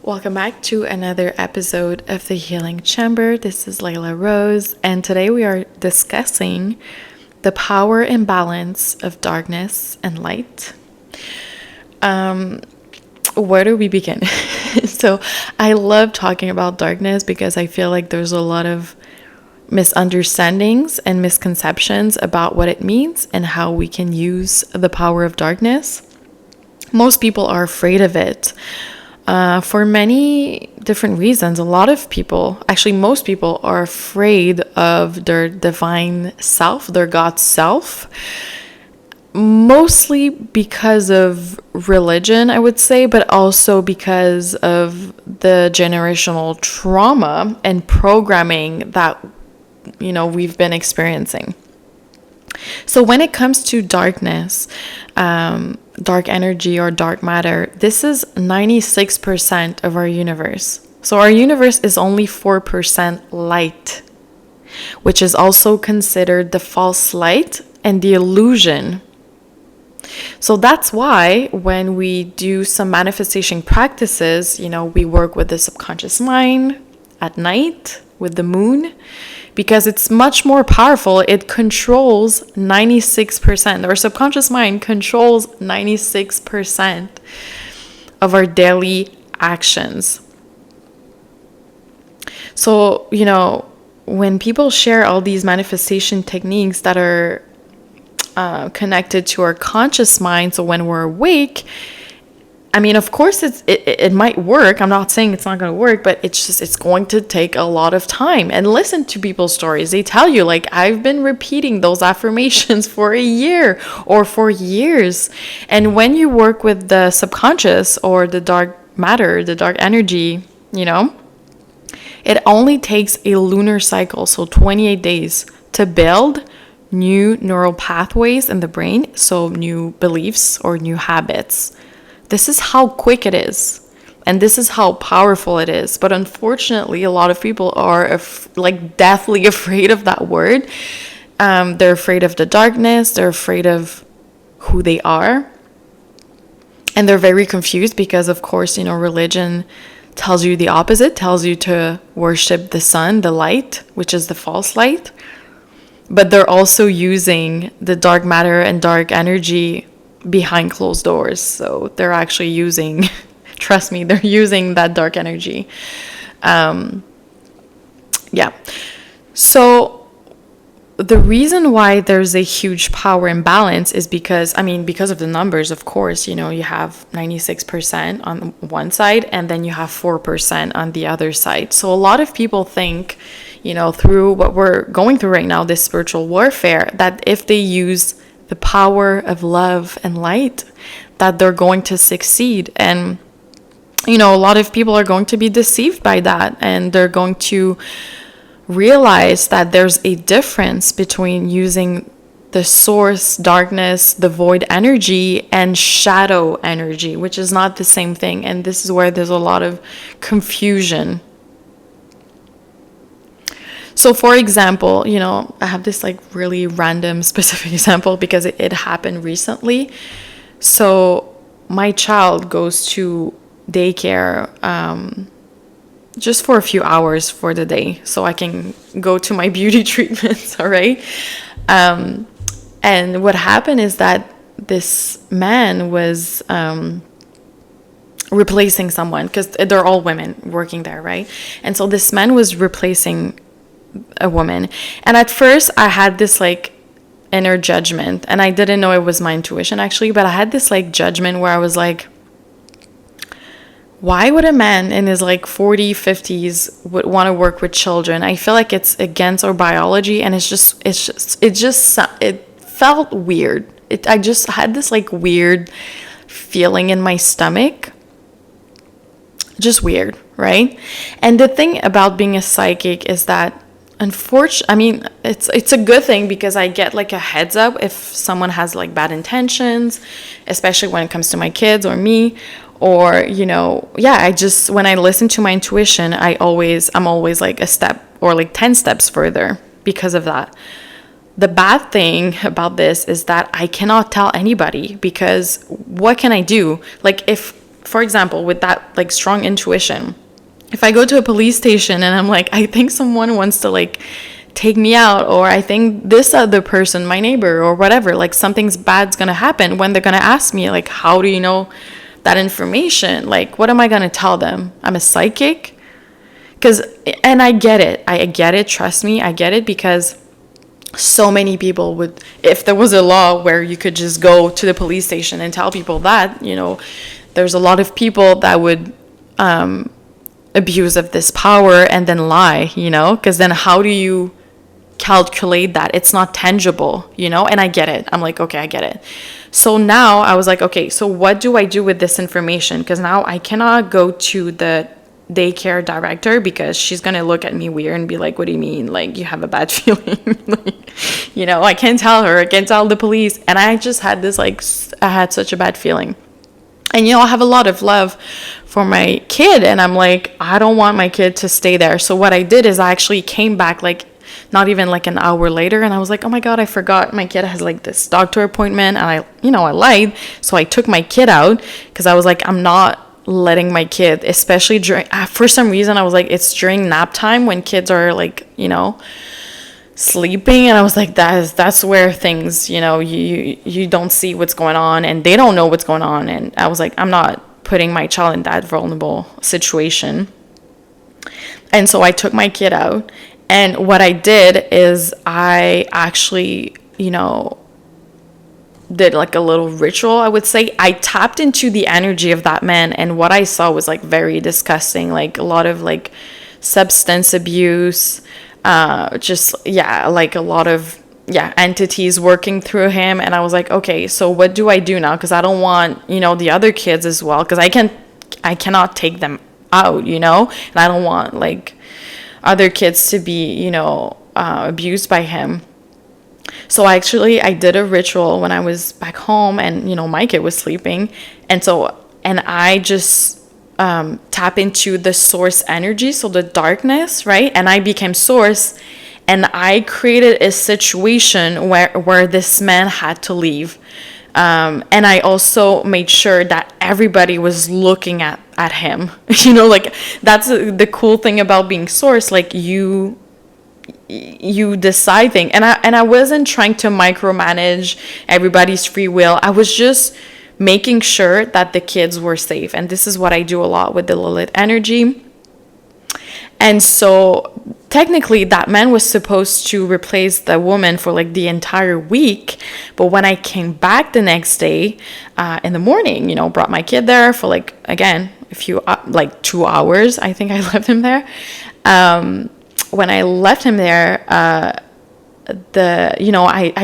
Welcome back to another episode of the Healing Chamber. This is Layla Rose, and today we are discussing the power imbalance of darkness and light. Where do we begin? So I love talking about darkness because I feel like there's a lot of misunderstandings and misconceptions about what it means and how we can use the power of darkness. Most people are afraid of it. For many different reasons. A lot of people, actually most people, are afraid of their divine self, their God self, mostly because of religion, I would say, but also because of the generational trauma and programming that, we've been experiencing. So when it comes to darkness, dark energy or dark matter, this is 96% of our universe. So our universe is only 4% light, which is also considered the false light and the illusion. So that's why when we do some manifestation practices, we work with the subconscious mind at night with the moon, because it's much more powerful. It controls 96%. Our subconscious mind controls 96% of our daily actions. So, when people share all these manifestation techniques that are connected to our conscious mind, so when we're awake, of course it might work. I'm not saying it's not going to work, but it's going to take a lot of time. And listen to people's stories. They tell you, I've been repeating those affirmations for a year or for years. And when you work with the subconscious or the dark matter, the dark energy, it only takes a lunar cycle, so 28 days, to build new neural pathways in the brain, so new beliefs or new habits. This is how quick it is, and this is how powerful it is. But unfortunately, a lot of people are deathly afraid of that word. They're afraid of the darkness. They're afraid of who they are, and they're very confused because, of course, religion tells you the opposite. Tells you to worship the sun, the light, which is the false light. But they're also using the dark matter and dark energy behind closed doors. So they're actually using, trust me, they're using that dark energy. So the reason why there's a huge power imbalance is because of the numbers, of course. You have 96% on one side and then you have 4% on the other side. So a lot of people think, through what we're going through right now, this spiritual warfare, that if they use the power of love and light, that they're going to succeed. And a lot of people are going to be deceived by that, and they're going to realize that there's a difference between using the source darkness, the void energy, and shadow energy, which is not the same thing. And this is where there's a lot of confusion. So for example, I have this really random specific example because it happened recently. So my child goes to daycare just for a few hours for the day so I can go to my beauty treatments, all right? And what happened is that this man was replacing someone, because they're all women working there, right? And so this man was replacing a woman, and at first I had this inner judgment, and I didn't know it was my intuition actually, but I had this judgment where I was like, why would a man in his 40s, 50s would want to work with children? I feel like it's against our biology, and it felt weird. I just had this weird feeling in my stomach. Just weird, right? And the thing about being a psychic is that unfortunately, it's a good thing because I get a heads up if someone has bad intentions, especially when it comes to my kids or me, or when I listen to my intuition, I'm always a step or 10 steps further because of that. The bad thing about this is that I cannot tell anybody, because what can I do? If for example, with that like strong intuition, if I go to a police station and I'm like, I think someone wants to like take me out, or I think this other person, my neighbor or whatever, like something's bad's gonna happen, when they're gonna ask me like, how do you know that information? Like, what am I gonna tell them? I'm a psychic? Because, and I get it, trust me, I get it, because so many people would, if there was a law where you could just go to the police station and tell people that, you know, there's a lot of people that would abuse of this power and then lie, you know, because then how do you calculate that? It's not tangible, you know. And I get it. I'm like, okay, I get it. So now I was like, okay, so what do I do with this information? Because now I cannot go to the daycare director, because she's gonna look at me weird and be like, what do you mean, like, you have a bad feeling? Like, you know, I can't tell her, I can't tell the police. And I just had this, like, I had such a bad feeling. And, you know, I have a lot of love for my kid, and I'm like, I don't want my kid to stay there. So what I did is I actually came back, like, not even like an hour later, and I was like, oh my God, I forgot my kid has like this doctor appointment. And I lied. So I took my kid out, because I was like, I'm not letting my kid, especially during, for some reason, I was like, it's during nap time when kids are like, you know, sleeping. And I was like, that's where things, you know, you don't see what's going on, and they don't know what's going on. And I was like, I'm not putting my child in that vulnerable situation. And so I took my kid out, and what I did is I actually, you know, did like a little ritual, I would say. I tapped into the energy of that man, and what I saw was like very disgusting, like a lot of like substance abuse, like a lot of entities working through him. And I was like, okay, so what do I do now? Because I don't want, you know, the other kids as well, because I cannot take them out, you know, and I don't want like other kids to be, you know, abused by him. So I did a ritual when I was back home, and, you know, my kid was sleeping. And I just tap into the source energy, so the darkness, right? And I became source, and I created a situation where this man had to leave. And I also made sure that everybody was looking at him. You know, like, that's the cool thing about being source. Like, you decide things. And I wasn't trying to micromanage everybody's free will. I was just making sure that the kids were safe. And this is what I do a lot with the Lilith energy. And so technically that man was supposed to replace the woman for like the entire week. But when I came back the next day in the morning, you know, brought my kid there for like, again, a few, like 2 hours, I think I left him there. When I left him there, I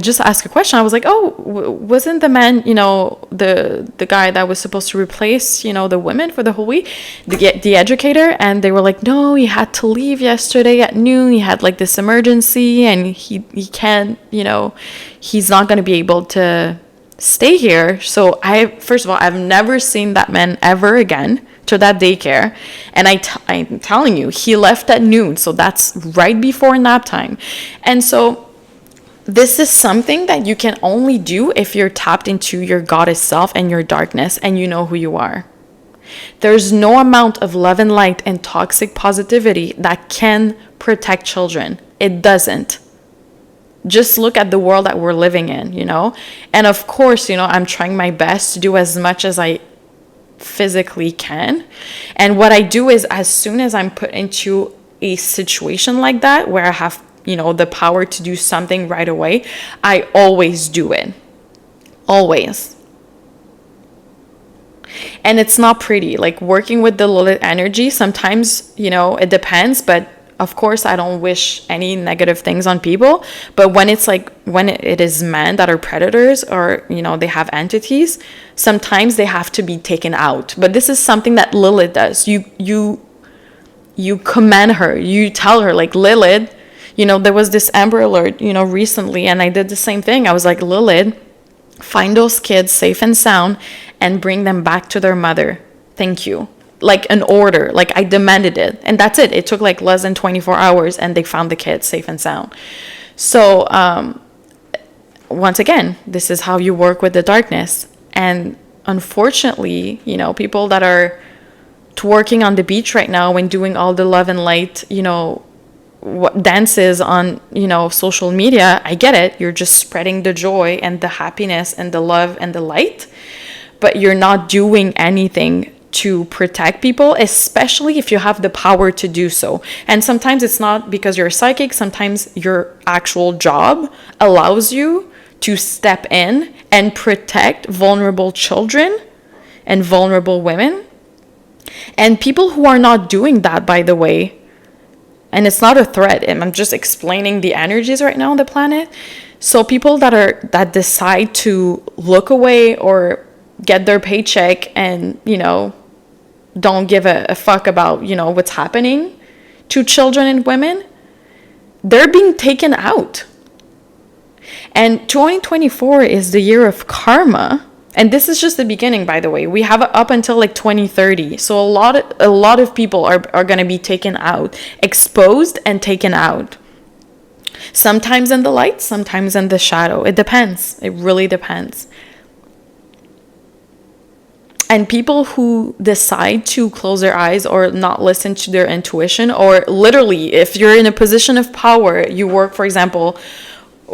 just asked a question. I was like, oh, wasn't the man, you know, the guy that was supposed to replace, you know, the women for the whole week, the educator? And they were like, no, he had to leave yesterday at noon. He had like this emergency, and he can't, you know, he's not going to be able to stay here. So first of all, I've never seen that man ever again to that daycare. And I'm telling you, he left at noon. So that's right before nap time. And so this is something that you can only do if you're tapped into your goddess self and your darkness, and you know who you are. There's no amount of love and light and toxic positivity that can protect children. It doesn't. Just look at the world that we're living in, you know? And of course, you know, I'm trying my best to do as much as I physically can. And what I do is, as soon as I'm put into a situation like that where I have, you know, the power to do something right away, I always do it. Always. And it's not pretty. Like, working with the Lilith energy, sometimes, you know, it depends, but of course I don't wish any negative things on people. But when it's like, when it is men that are predators, or, you know, they have entities, sometimes they have to be taken out. But this is something that Lilith does. You command her, you tell her, like, Lilith, you know, there was this Amber Alert, you know, recently, and I did the same thing. I was like, Lilith, find those kids safe and sound and bring them back to their mother. Thank you. Like an order, like I demanded it. And that's it. It took like less than 24 hours, and they found the kids safe and sound. So once again, this is how you work with the darkness. And unfortunately, people that are twerking on the beach right now and doing all the love and light, dances on, social media, I get it. You're just spreading the joy and the happiness and the love and the light, but you're not doing anything to protect people, especially if you have the power to do so. And sometimes it's not because you're psychic. Sometimes your actual job allows you to step in and protect vulnerable children and vulnerable women. And people who are not doing that, by the way, and it's not a threat, I'm just explaining the energies right now on the planet. So people that decide to look away or get their paycheck and, don't give a fuck about, what's happening to children and women, they're being taken out. And 2024 is the year of karma. And this is just the beginning, by the way. We have up until like 2030. So a lot of people are going to be taken out, exposed and taken out. Sometimes in the light, sometimes in the shadow. It depends. It really depends. And people who decide to close their eyes or not listen to their intuition, or literally, if you're in a position of power, you work, for example,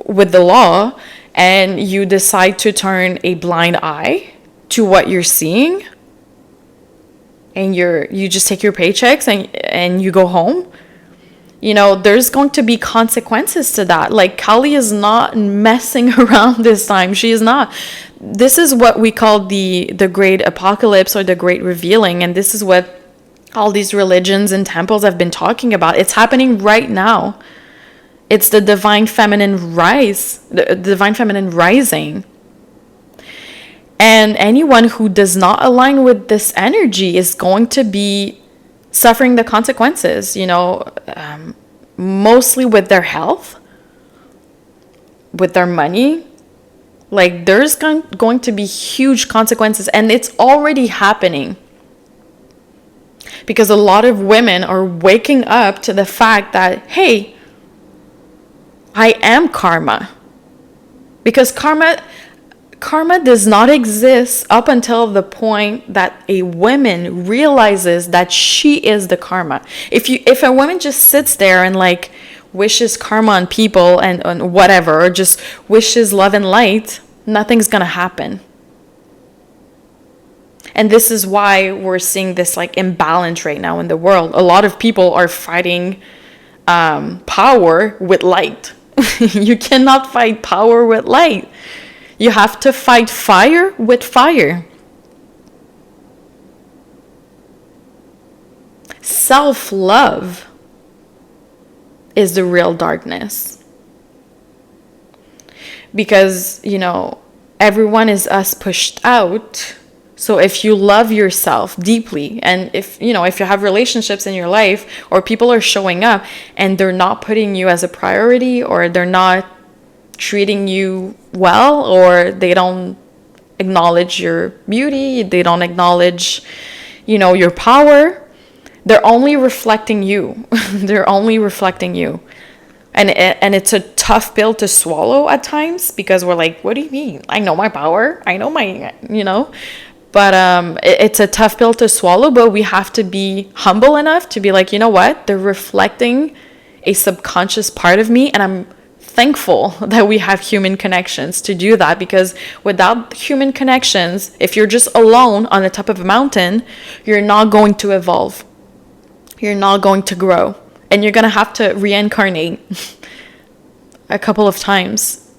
with the law, and you decide to turn a blind eye to what you're seeing, and you just take your paychecks and you go home, there's going to be consequences to that. Like, Kali is not messing around this time. She is not. This is what we call the great apocalypse or the great revealing. And this is what all these religions and temples have been talking about. It's happening right now. It's the divine feminine the divine feminine rising. And anyone who does not align with this energy is going to be suffering the consequences, mostly with their health, with their money. Like, there's going to be huge consequences, and it's already happening. Because a lot of women are waking up to the fact that, hey, I am karma. Because karma does not exist up until the point that a woman realizes that she is the karma. If a woman just sits there and like wishes karma on people and whatever, or just wishes love and light, nothing's gonna happen. And this is why we're seeing this like imbalance right now in the world. A lot of people are fighting power with light. You cannot fight power with light. You have to fight fire with fire. Self-love is the real darkness. Because, everyone is us pushed out. So if you love yourself deeply, and if you have relationships in your life, or people are showing up and they're not putting you as a priority, or they're not treating you well, or they don't acknowledge your beauty, they don't acknowledge, your power, they're only reflecting you. They're only reflecting you. And it's a tough pill to swallow at times, because we're like, what do you mean? I know my power. I know my, But it's a tough pill to swallow, but we have to be humble enough to be like, you know what? They're reflecting a subconscious part of me, and I'm thankful that we have human connections to do that, because without human connections, if you're just alone on the top of a mountain, you're not going to evolve. You're not going to grow. And you're going to have to reincarnate a couple of times,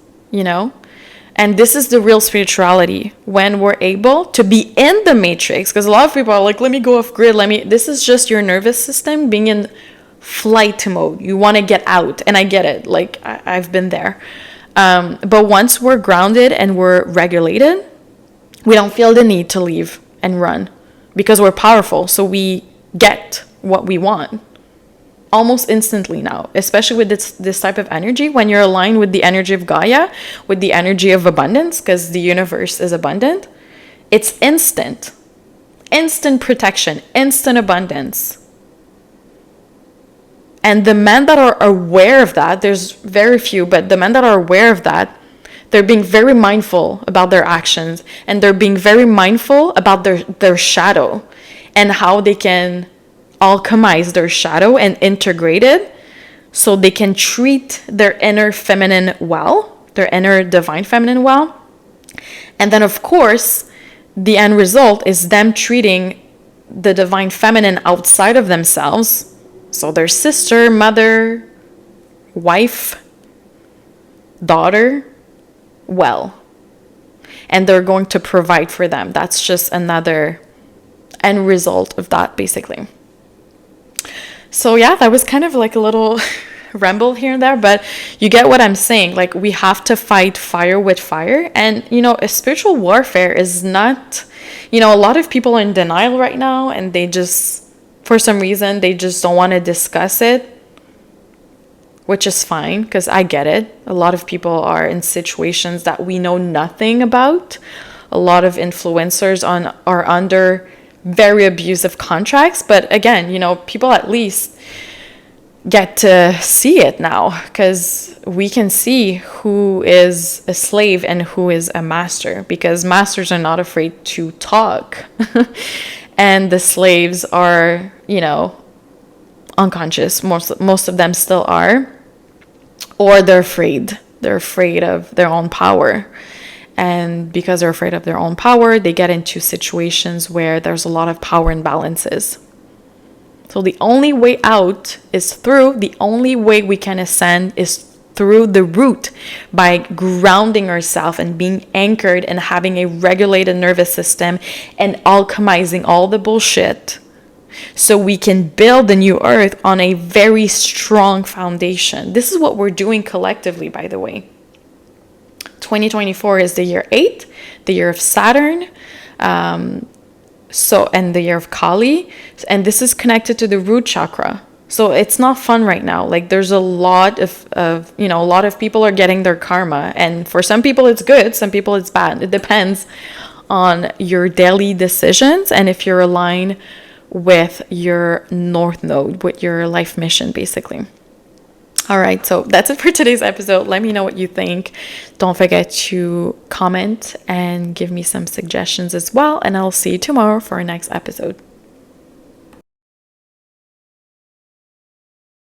And this is the real spirituality, when we're able to be in the matrix. Because a lot of people are like, let me go off grid. This is just your nervous system being in flight mode. You want to get out. And I get it. Like, I've been there. But once we're grounded and we're regulated, we don't feel the need to leave and run, because we're powerful. So we get what we want almost instantly now, especially with this type of energy. When you're aligned with the energy of Gaia, with the energy of abundance, because the universe is abundant, it's instant protection, instant abundance. And the men that are aware of that, there's very few, but the men that are aware of that, They're being very mindful about their actions, and they're being very mindful about their shadow and how they can alchemize their shadow and integrate it so they can treat their inner feminine well, their inner divine feminine well. And then, of course, the end result is them treating the divine feminine outside of themselves, so their sister, mother, wife, daughter, well. And they're going to provide for them. That's just another end result of that, basically. So yeah, that was kind of like a little ramble here and there, but you get what I'm saying. Like, we have to fight fire with fire. And, a spiritual warfare is not, a lot of people are in denial right now, and they just, for some reason, they just don't want to discuss it, which is fine, because I get it. A lot of people are in situations that we know nothing about. A lot of influencers are under very abusive contracts, but again, people at least get to see it now, because we can see who is a slave and who is a master, because masters are not afraid to talk and the slaves are, unconscious. Most of them still are, or they're afraid of their own power. And because they're afraid of their own power, they get into situations where there's a lot of power imbalances. So the only way out is through, the only way we can ascend is through the root, by grounding ourselves and being anchored and having a regulated nervous system and alchemizing all the bullshit, so we can build the new earth on a very strong foundation. This is what we're doing collectively, by the way. 2024 is the year 8, the year of Saturn, and the year of Kali, and this is connected to the root chakra. So it's not fun right now. Like, there's a lot of a lot of people are getting their karma, and for some people it's good, some people it's bad. It depends on your daily decisions and if you're aligned with your North Node, with your life mission, basically. All right, so that's it for today's episode. Let me know what you think. Don't forget to comment and give me some suggestions as well. And I'll see you tomorrow for our next episode.